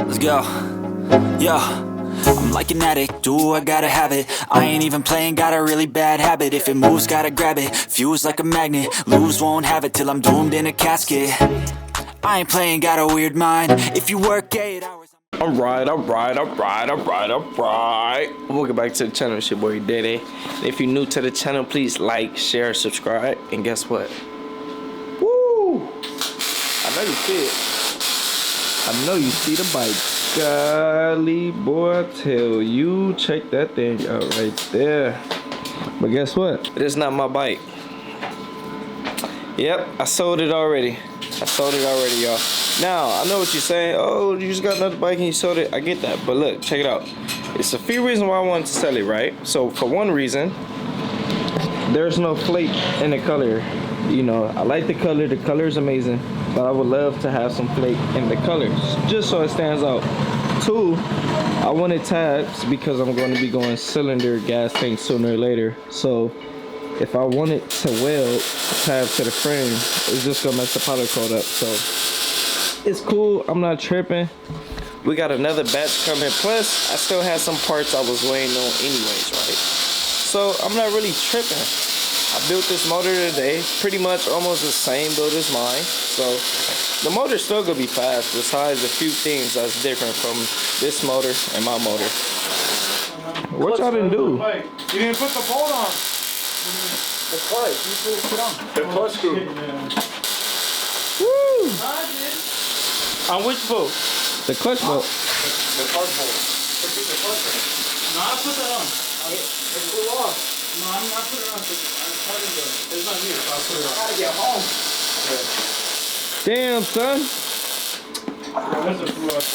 Let's go. Yo, I'm like an addict, ooh, I gotta have it. I ain't even playing, got a really bad habit. If it moves, gotta grab it, fuse like a magnet. Lose, won't have it till I'm doomed in a casket. I ain't playing, got a weird mind. If you work 8 hours. Alright. Welcome back to the channel, it's your boy Dede. If you're new to the channel, please like, share, subscribe, and guess what? Woo! I know you see it. I know you see the bike. Golly, boy, I tell you, check that thing out right there. But guess what? It is not my bike. Yep, I sold it already. Y'all. Now, I know what you're saying. Oh, you just got another bike and you sold it. I get that. But look, check it out. It's a few reasons why I wanted to sell it, right? So, for one reason, there's no flake in the color. You know, I like the color. The color is amazing. But I would love to have some flake in the colors, just so it stands out. Two, I wanted tabs because I'm going to be going cylinder gas tank sooner or later. So, if I wanted to weld tabs to the frame, it's just gonna mess the powder coat up. So it's cool, I'm not tripping. We got another batch coming, plus I still had some parts I was waiting on anyways, right? So I'm not really tripping. I built this motor today, pretty much almost the same build as mine. So the motor's still gonna be fast, besides a few things that's different from this motor and my motor. What y'all didn't do? You didn't put the bolt on. The clutch, you put it on. The clutch screw. Woo! On which bolt? The clutch bolt. The clutch bolt. Put the clutch in. No, I put that on. It flew off. No, I'm not putting it on. It's not here, so I'll put it on. I gotta get home. Damn, son. That's a flew off.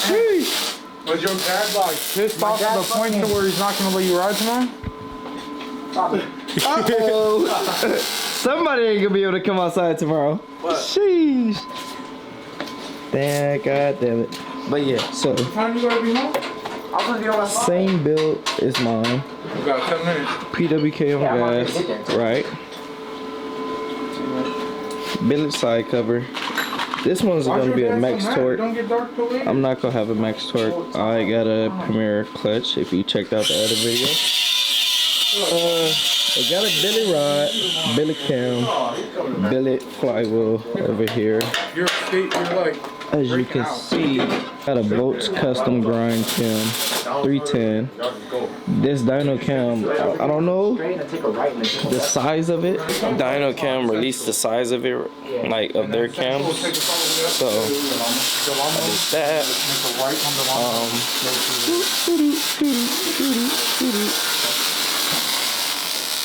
Sheesh. Was your dad like pissed off to the point to where he's not gonna let you ride tomorrow? Uh-oh. Somebody ain't gonna be able to come outside tomorrow. What? Sheesh. Damn, god damn it. But yeah, so What time you gotta be home? I'm gonna be on my side. same build as mine. We got 10 minutes. PWK on gas, right? Billet side cover. This one's gonna be a max torque. Don't get dark till later. I'm not gonna have a max torque. I got a Premier clutch. If you checked out the other video, I got a billet rod, billet cam, billet flywheel over here. Your skate, you're like. As you can see, got a Bolts custom grind cam, 310. This dyno cam, I don't know the size of it. Dyno cam released the size of it, like of their cams. So I did that.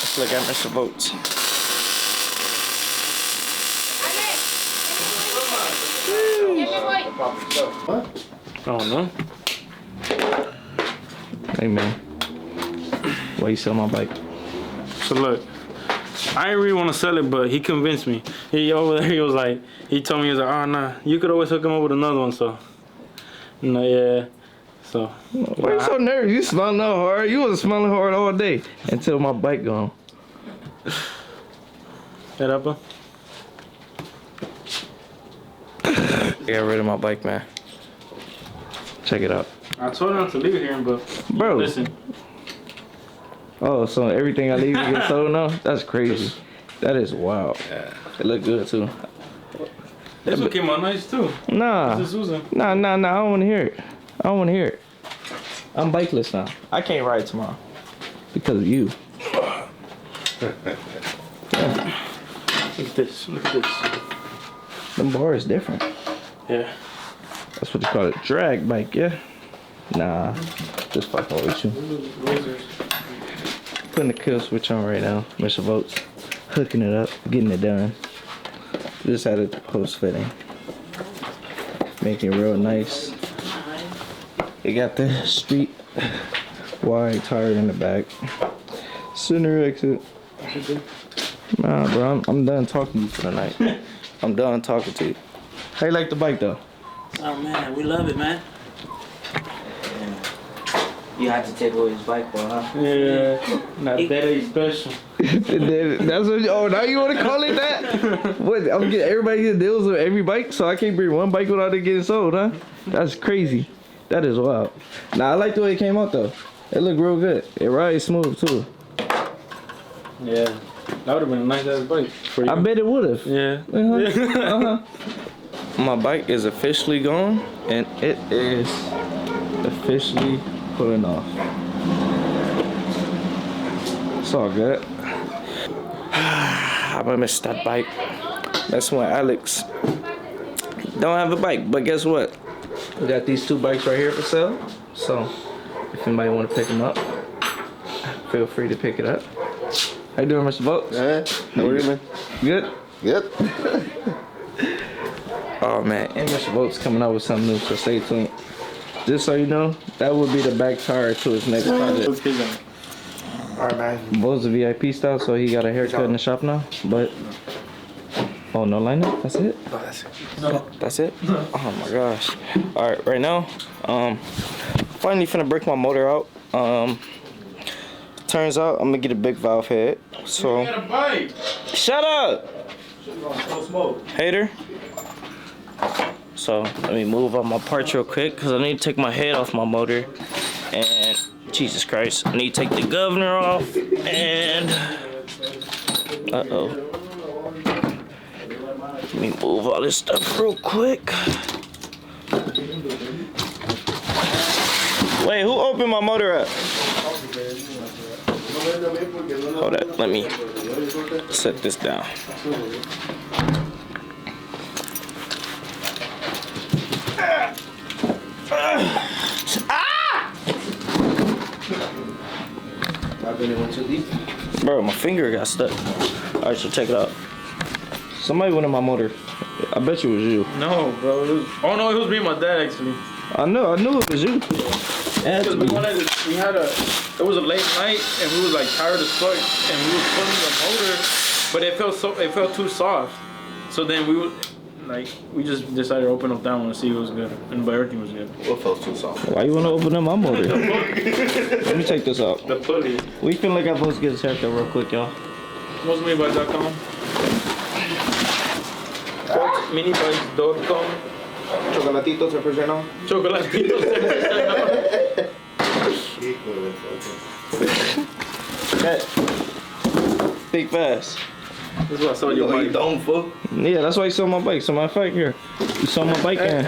Let's look at Mr. Bolts. What? I don't know. Hey man, why you sell my bike? So look, I didn't really want to sell it, but he convinced me. He over there, he was like, he told me, he was like, oh nah, you could always hook him up with another one, so. No, yeah. So. Why you so nervous? You smelling that hard. You was smelling hard all day until my bike gone. Head up, huh? I got rid of my bike, man. Check it out. I told him not to leave it here, but bro, listen. Oh, so everything I leave you get sold now? That's crazy. That is wild. Yeah. It look good too. This one came out nice too. Nah. This is Nah. I don't want to hear it. I don't want to hear it. I'm bikeless now. I can't ride tomorrow because of you. Look at this. Look at this. Them bar is different. Yeah. That's what you call it. Drag bike, yeah? Nah. Just fucking with you. Putting the kill switch on right now. Mr. Votes. Hooking it up. Getting it done. Just added the post fitting. Making it real nice. It got the street wide tire in the back. Center exit. Nah, bro. I'm done talking to you for the night. I'm done talking to you. How you like the bike though? Oh man, we love it, man. You had to take away his bike, bro, huh? Yeah, not that ain't special. That's what. Oh, now you want to call it that? What? I'm getting everybody get deals with every bike, so I can't bring one bike without it getting sold, huh? That's crazy. That is wild. Nah, I like the way it came out though. It looked real good. It rides smooth too. Yeah, that would have been a nice ass bike for you. I bet it would have. Yeah. My bike is officially gone, and it is officially pulling off. It's all good. I might miss that bike. That's when Alex don't have a bike, but guess what? We got these 2 bikes right here for sale. So if anybody want to pick them up, feel free to pick it up. How you doing, Mr. Boats? How are you, man? Good? Yep. Oh man, and Mr. Boats coming out with something new, so stay tuned. Just so you know, that will be the back tire to his next project. Alright, man. Bo's a VIP style, so he got a haircut in the shop now. But oh, no lineup? That's it? Oh, that's it. No. That's it? Oh my gosh. Alright, right now, finally finna break my motor out. Turns out I'm gonna get a big valve head. So You got a bike. shut up! Hater. So let me move up my parts real quick because I need to take my head off my motor. And Jesus Christ, I need to take the governor off. And uh-oh. Let me move all this stuff real quick. Wait, who opened my motor up? Hold up, let me set this down. Bro, my finger got stuck. Alright, so check it out. Somebody went in my motor. I bet you it was you. No, bro. It was, oh no, it was me and my dad actually. I knew it was you. It had to be. It was a late night and we was like tired as fuck and we was pulling the motor, but it felt too soft. So then we just decided to open up that one to see what was good, but everything was good. What felt too soft? Why you want to open up my motor? Let me take this out. The pulley. We feel like I'm supposed to get this haircut real quick, y'all. Mostly.com. Minibikes.com. Chocolatito se presionó. Chocolatitos. Think fast. That's what I saw your bike. Don't fool. Yeah, that's why you saw my bike. So my fact here. You saw my bike in.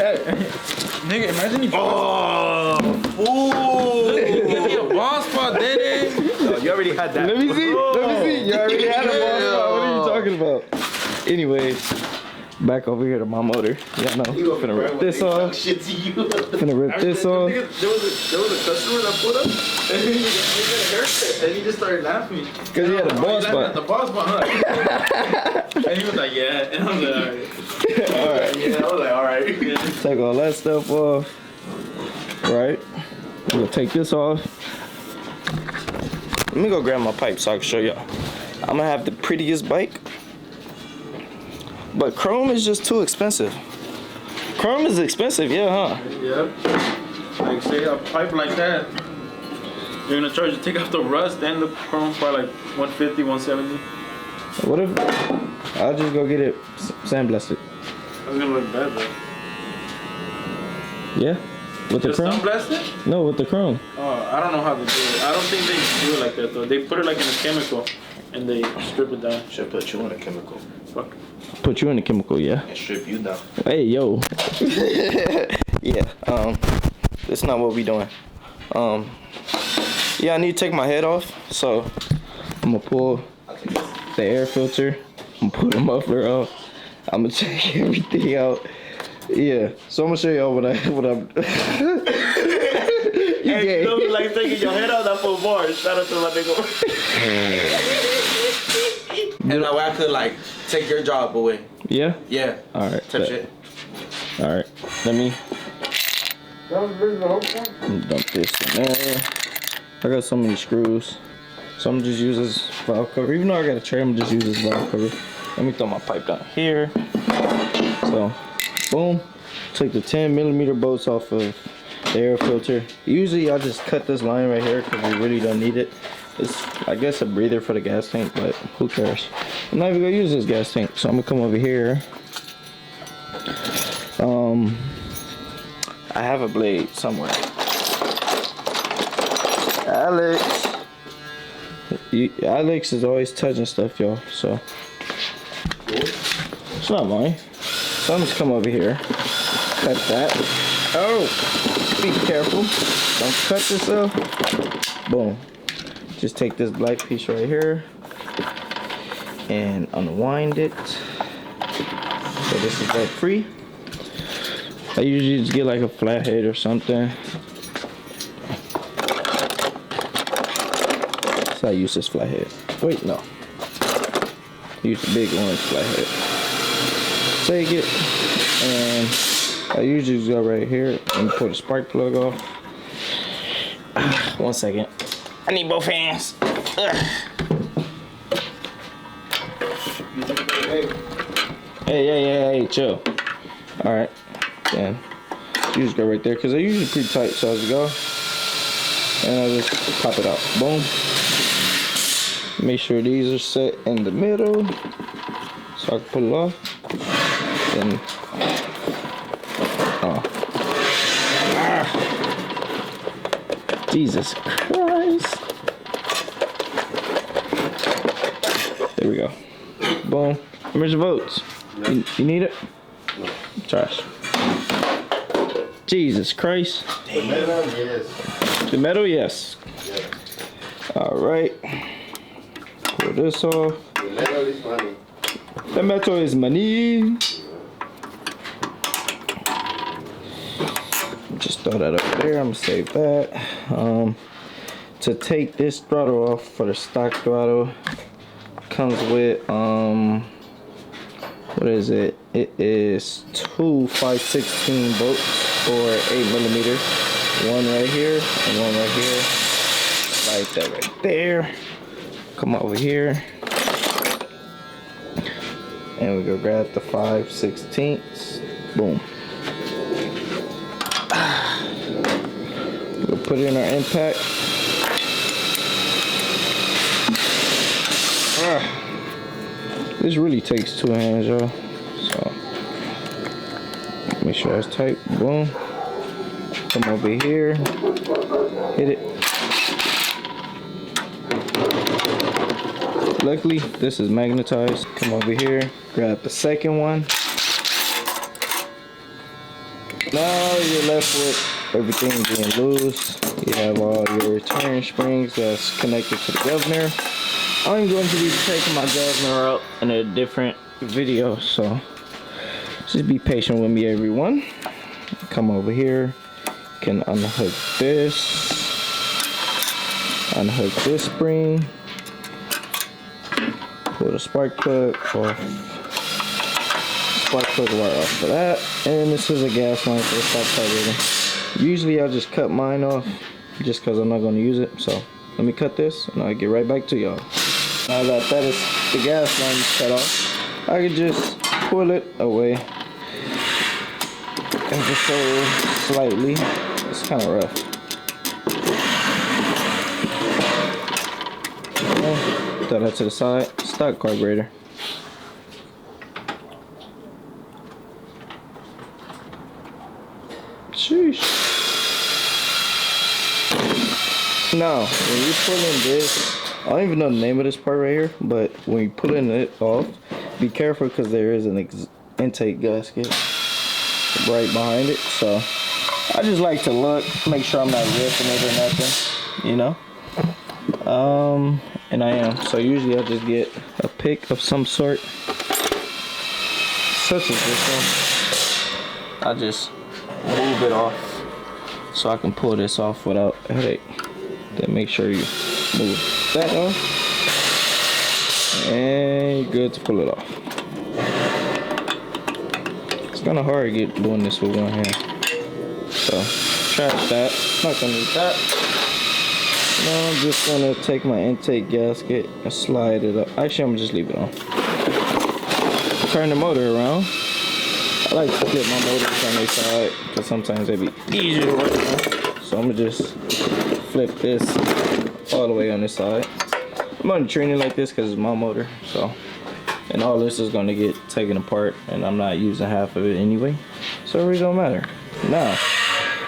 Nigga, imagine you. Oh, fool. Give me a ball spot, daddy. No, you already had that. Let me see. Let me see. You already had a ball spot. What are you talking about? Anyways, back over here to my motor. Yeah, no. Finna rip this off. Finna rip this off. There was a customer that put up, and he got a haircut, and he just started laughing. Cause he had a ball spot. The ball spot, huh? And he was like, yeah. And I was like, alright. Yeah, I was like, alright. Take all that stuff off. Right. I'm gonna take this off. Let me go grab my pipe so I can show y'all. I'm gonna have the prettiest bike. But chrome is just too expensive. Chrome is expensive, yeah, huh? Yep. Like, say a pipe like that, you're gonna charge to take off the rust and the chrome for like 150, 170. What if I'll just go get it sandblasted? That's gonna look bad though. Yeah? With the Just chrome? sunblasted? No, with the chrome. Oh, I don't know how to do it. I don't think they do it like that though. They put it like in a chemical and they strip it down. Should put you in a chemical Fuck. Put you in the chemical, yeah. and strip you down. Hey, yo. Yeah, that's not what we doing. Yeah, I need to take my head off, so I'm gonna pull the air filter. I'm gonna pull the muffler off. I'm gonna take everything out. Yeah, so I'm gonna show y'all what I'm. Hey, you know, like taking your head out that full bar. Shout out to my nigga. And that way I could like take your job away. Yeah? Yeah. Alright. Type shit. Alright, let me dump this in there. I got so many screws. So I'm just use this valve cover. Even though I got a tray, I'm just use this valve cover. Let me throw my pipe down here. So, boom. Take the 10mm bolts off of the air filter. Usually I'll just cut this line right here because we really don't need it. It's, I guess, a breather for the gas tank, but who cares? I'm not even gonna use this gas tank, so I'm gonna come over here. I have a blade somewhere. Alex. Alex is always touching stuff, y'all, so. It's not mine. So I'm just come over here. Cut that. Oh! Be careful. Don't cut yourself. Boom. Just take this black piece right here and unwind it. So this is like free. I usually just get like a flathead or something. So I use this flathead. Wait, no. Use the big orange flathead. Take it, and I usually just go right here and pull the spark plug off. 1 second. I need both hands. Hey, chill. All right, then you just go right there because they're usually pretty tight. So I just go, and I just pop it out. Boom. Make sure these are set in the middle, so I can pull it off. Then, Jesus Christ. There we go. Boom. Where's the votes? You need it? No. Trash. Jesus Christ. The metal, yes. The metal, yes. Yes. Alright. Pull this off. The metal is money. The metal is money. Just throw that up there. I'm gonna save that. To take this throttle off for the stock throttle, comes with what is it? It is two 5/16 bolts for 8mm. One right here and one right here. Like that right there. Come over here. And we go grab the 5/16. Boom. We'll put it in our impact. This really takes 2 hands, y'all. So make sure that's tight. Boom. Come over here. Hit it. Luckily, this is magnetized. Come over here. Grab the second one. Now you're left with everything being loose. You have all your return springs that's connected to the governor. I'm going to be taking my governor out in a different video, so just be patient with me, everyone. Come over here. Can unhook this. Unhook this spring. Pull the spark plug off. Spark plug wire off for that. And this is a gas line for the stock carburetor. Usually I'll just cut mine off just because I'm not going to use it. So let me cut this and I'll get right back to y'all. Now that is the gas line cut off, I can just pull it away. And just so slightly. It's kind of rough. Throw that to the side. Stock carburetor. Sheesh. Now, when you pull in this, I don't even know the name of this part right here, but when you pulling it off, be careful because there is an intake gasket right behind it. So I just like to look, make sure I'm not ripping it or nothing, you know. And I am. So usually I just get a pick of some sort, such as this one. I just move it off so I can pull this off without a headache. Then make sure you move that off, and you're good to pull it off. It's kind of hard to get doing this with one hand. So trash that. Not gonna need that. Now I'm just gonna take my intake gasket and slide it up. Actually, I'm gonna just leave it on. Turn the motor around. I like to flip my motors on their side because sometimes they be easier to work on. So I'm gonna just flip this all the way on this side. I'm gonna train it like this because it's my motor. So, and all this is gonna get taken apart, and I'm not using half of it anyway. So it really don't matter. Now,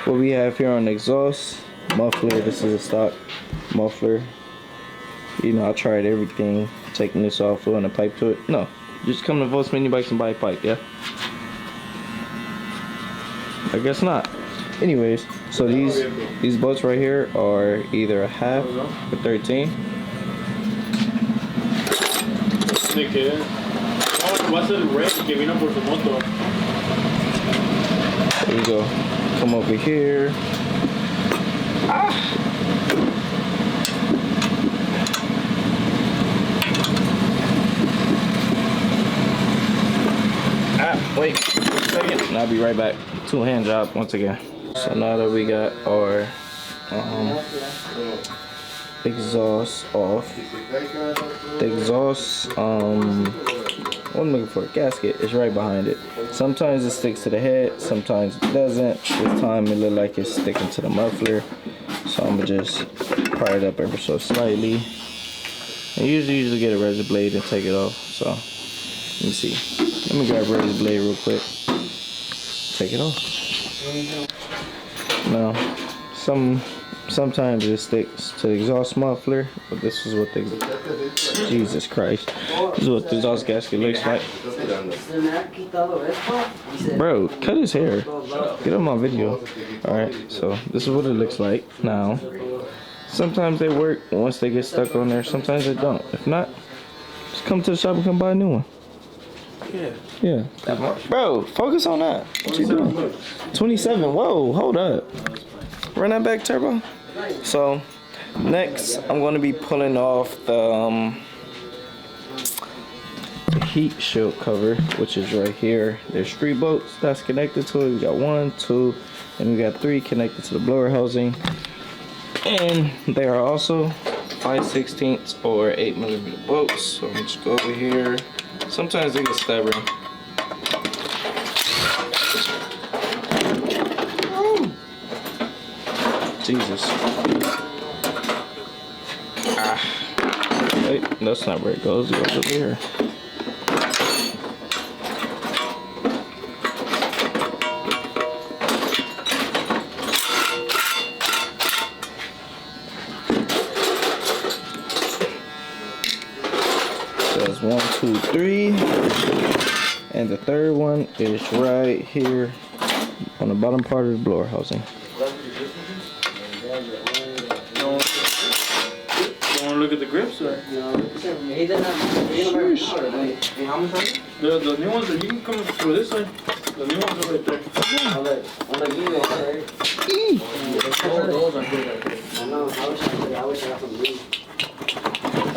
what we have here on the exhaust muffler. This is a stock muffler. You know, I tried everything, taking this off, throwing a pipe to it. No, just come to Volts Mini Bikes and buy a pipe, yeah? I guess not. Anyways, so these bolts right here are either a half or 13. There we go. Come over here. Wait a second, and I'll be right back. Two-hand job once again. So now that we got our exhaust off, the exhaust, what I'm looking for, gasket is right behind it. Sometimes it sticks to the head, sometimes it doesn't. This time it looked like it's sticking to the muffler, so I'm gonna just pry it up ever so slightly. And usually get a razor blade and take it off. So let me see. Let me grab a razor blade real quick. Take it off. Now, sometimes it sticks to the exhaust muffler, but this is what the Jesus Christ. This is what the exhaust gasket looks like. Bro, cut his hair. Get on my video. Alright, so this is what it looks like. Now, sometimes they work once they get stuck on there, sometimes they don't. If not, just come to the shop and come buy a new one. Yeah. Bro, focus on that. What you doing? 27. Whoa, hold up. Run that back, turbo. So, next, I'm going to be pulling off the heat shield cover, which is right here. There's 3 bolts that's connected to it. We got 1, 2, and we got 3 connected to the blower housing. And they are also 5/16 or 8mm bolts. So I'm just go over here. Sometimes they get stubborn. Jesus. Wait, that's not where it goes. It goes over here. That's 1, 2, 3, and the third one is right here on the bottom part of the blower housing. You want to look at the grips or? The new ones, you can come through this way. The new ones are right there.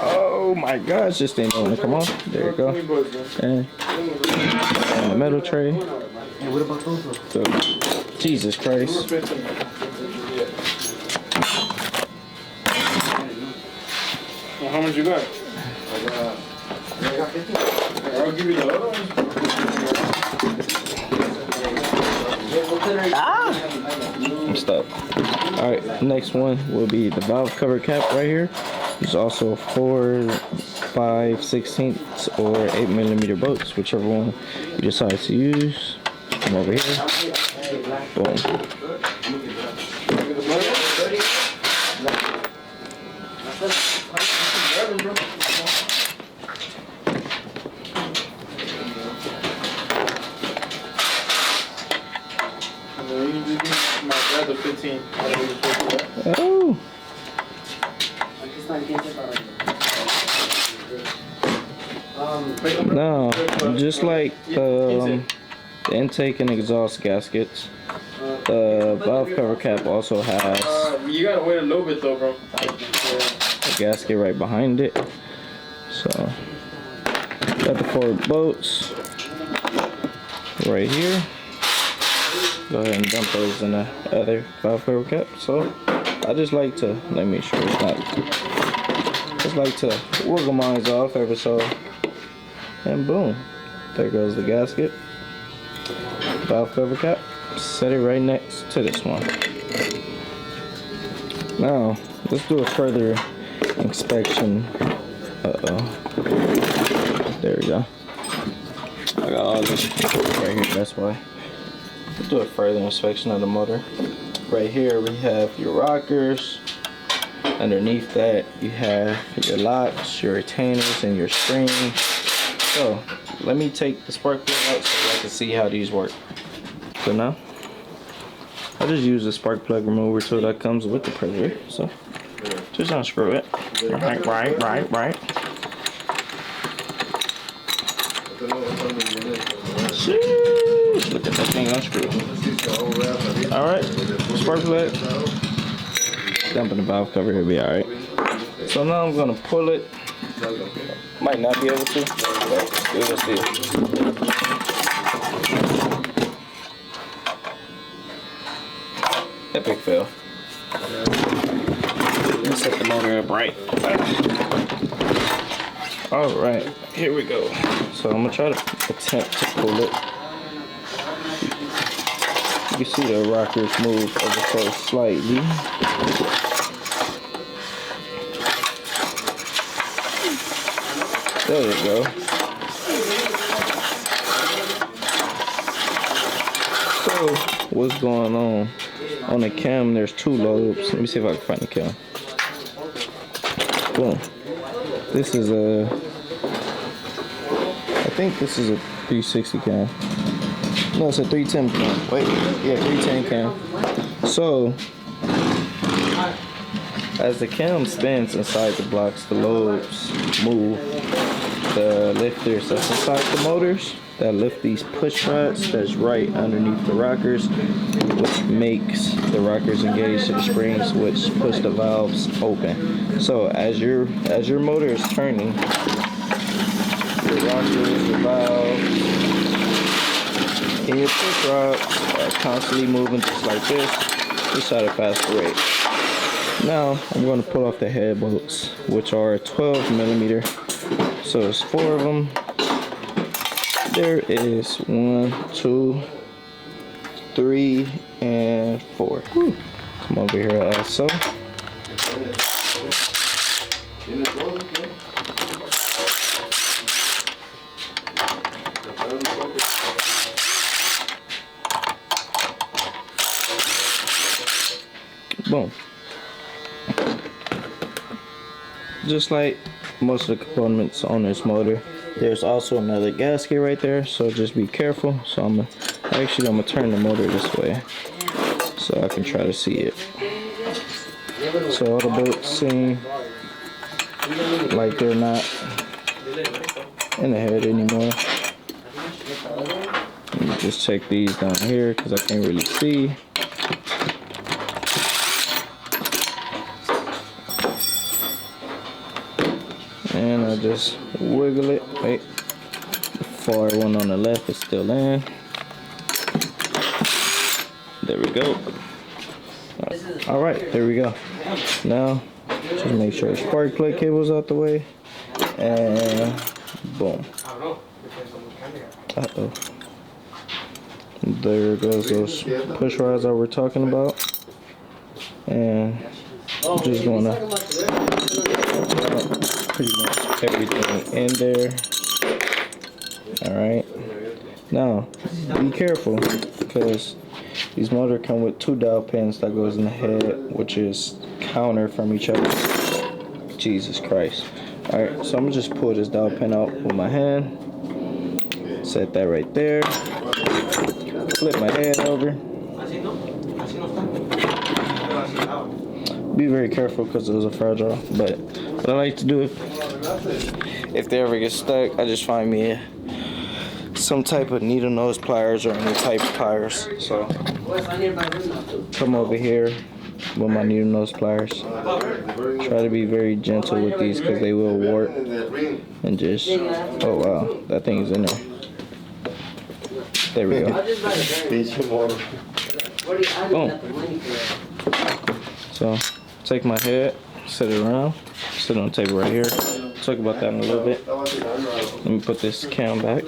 Oh my gosh, this thing don't want to come off. There you go. And the metal tray. So, Jesus Christ. Well, how much you got? I got 50. I'll give you the other ones. I'm stuck. Alright, next one will be the valve cover cap right here. There's also 4, 5/16 or 8mm bolts, whichever one you decide to use. Come over here. Boom. The 15. Oh. Now, just like the intake and exhaust gaskets, the valve cover cap also has You gotta wait a little bit though, bro. a gasket right behind it. So, got the 4 bolts right here. Go ahead and dump those in the other valve cover cap. So, I just like to, let me make sure it's not, just like to wiggle mine off ever so, and boom, there goes the gasket, valve cover cap. Set it right next to this one. Now, let's do a further inspection. There we go. I got all this right here, that's why. Let's do a further inspection of the motor. Right here we have your rockers. Underneath that you have your locks, your retainers, and your springs. So let me take the spark plug out so I can see how these work. So now I just use the spark plug remover tool that comes with the pressure. So just unscrew it. Right. Sheesh, look at that thing unscrewed. Alright, spark plug. Dumping the valve cover, it'll be alright. So now I'm gonna pull it. Might not be able to, but we'll see. Epic fail. Let's set the motor up right. Alright, here we go. So I'm gonna try to attempt to pull it. You can see the rockers move ever so slightly. There you go. So, what's going on? On the cam, there's two lobes. Let me see if I can find the cam. Boom. This is a, I think this is a 360 cam. No, it's a 310 cam. Wait, yeah, 310 cam. So, as the cam spins inside the blocks, the lobes move. The lifters that's inside the motors that lift these push rods that's right underneath the rockers, which makes the rockers engage to the springs, which push the valves open. So as your motor is turning, your rockers, the valves, and your push rods are constantly moving just like this, just at a faster rate. Now I'm going to pull off the head bolts, which are 12mm. So there's 4 of them. There is 1, 2, 3, and 4. Whew. Come over here as so. Boom. Just like most of the components on this motor, there's also another gasket right there, so just be careful. So I'm gonna turn the motor this way so I can try to see it. So all the bolts seem like they're not in the head anymore. Let me just check these down here because I can't really see. And I just wiggle it. Wait, the far one on the left is still in. There we go. Alright, there we go. Now, just make sure the spark plug cable's out the way. And boom. Uh-oh. There goes those push rods that we're talking about. And I'm just gonna pretty much everything in there. Alright. Now, be careful because these motors come with 2 dowel pins that goes in the head, which is counter from each other. Jesus Christ. Alright, so I'm gonna just pull this dowel pin out with my hand. Set that right there. Flip my head over. Be very careful because those are fragile, but what I like to do if they ever get stuck, I just find me some type of needle nose pliers or any type of pliers. So come over here with my needle nose pliers. Try to be very gentle with these because they will warp and just, oh wow, that thing is in there. There we go. Boom. So take my head, set it around, sit on the table right here. Talk about that in a little bit. Let me put this cam back.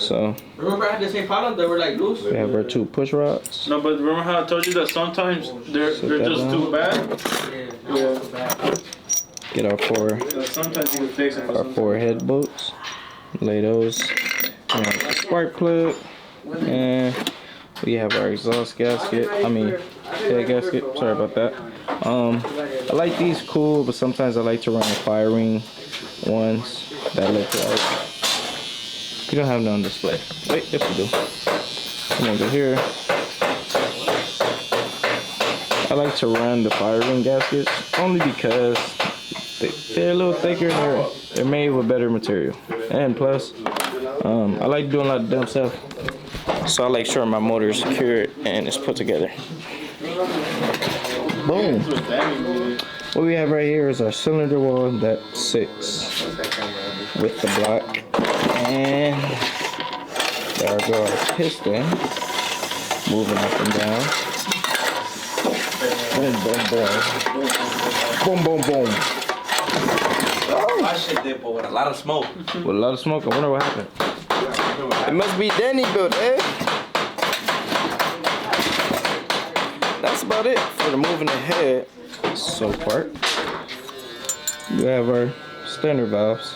So Remember I had the same problem? They were like loose. we have our 2 push rods. No, but remember how I told you that sometimes they're that just down. too bad? Yeah. Get our 4 Sometimes you can fix it. our 4 head bolts. Lay those in our spark plug, and we have our exhaust gasket. I mean head gasket. Sorry about that. I like these cool, but sometimes I like to run the fire ring ones that look like. We don't have none on display. Wait, yes we do. Come over here. I like to run the fire ring gaskets only because they're a little thicker and they're made with better material. And plus, I like doing a lot of dumb stuff. So I like sure my motor is secured and it's put together. Boom. What we have right here is our cylinder wall that sits with the block. And there go our piston moving up and down. Boom, boom, boom. Boom, boom, boom. My shit did, but with a lot of smoke. With a lot of smoke, I wonder what happened. It must be Danny built, eh? That's about it for the moving the head so part. You have our standard valves.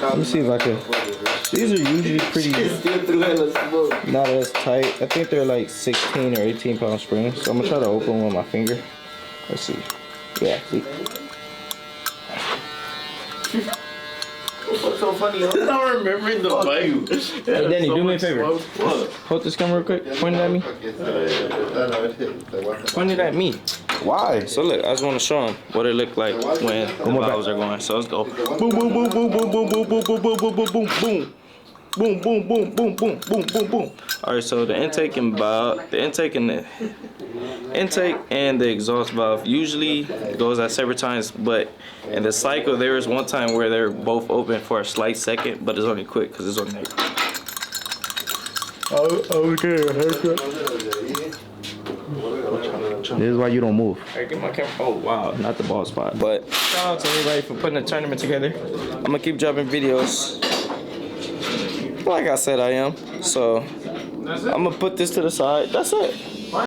Let me see if I can. These are usually pretty not as tight. I think they're like 16 or 18 pound springs. So I'm gonna try to open one with my finger. Let's see. Yeah, see. What's so funny? I'm remembering the bike. Hey Danny, do me a favor. Hold this camera real quick. Point it at me. Point it at me. Why? So look, I just want to show them what it looked like when the valves are going. So let's go. Boom, boom, boom, boom, boom, boom, boom, boom, boom, boom, boom, boom, boom, boom. Boom, boom, boom, boom, boom, boom, boom, boom. All right, so the intake and the intake and the exhaust valve usually goes at separate times, but in the cycle there is one time where they're both open for a slight second, but it's only quick because it's on there. Okay. This is why you don't move. Hey, get my camera. Oh wow, not the ball spot. But shout out to everybody for putting the tournament together. I'm gonna keep dropping videos. Like I said, I am. So I'm gonna put this to the side. That's it.